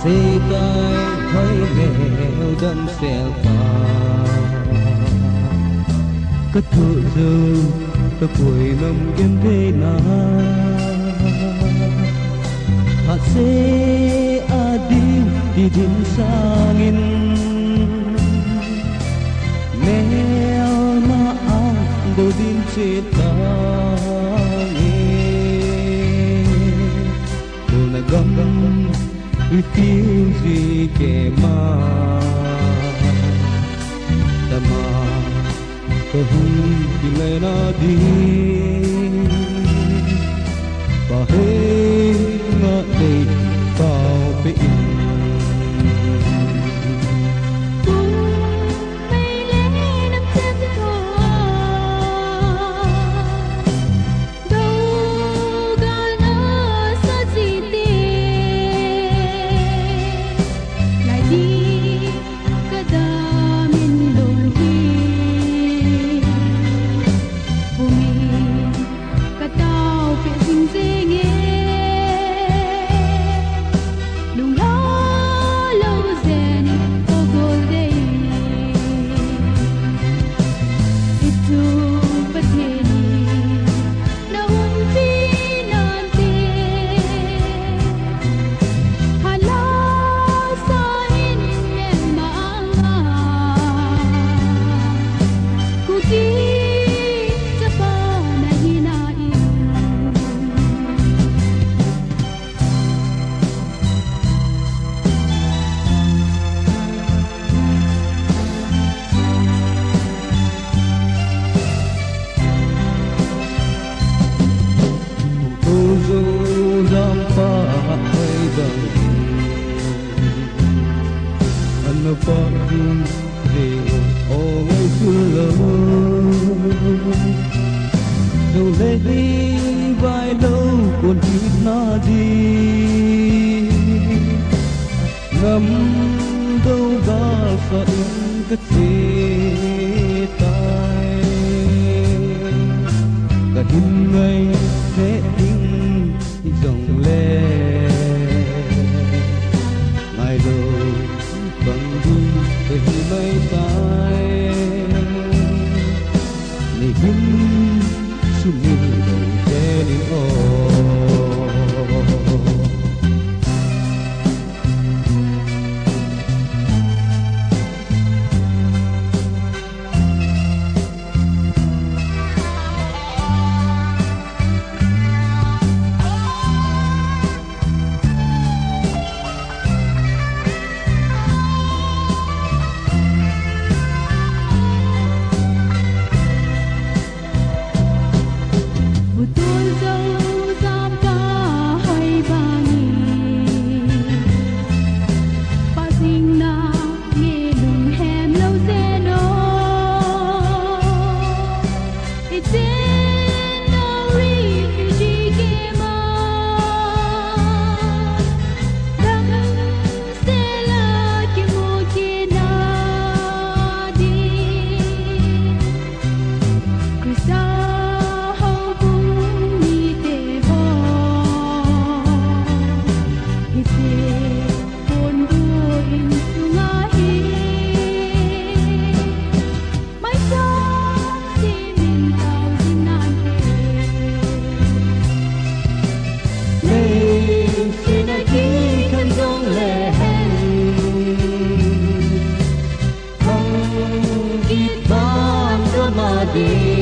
xây tay hơi nghèo đâm xèo ta cất thợ dâu ta quỳ nằm yên thế nào hạt xe adin di din sangin meo na ang do din citangin do nagam refuse ke ma tama kahun kilay na din bahid nga day tao piin Pagding Deo always love đâu lê đi vai đâu còn hít na đi ngắm đâu ba sa in cất xe tay cả hin ngày thế in dòng lê ngày đâu bằng đi về mây tay ni him sumi đầu tên ô di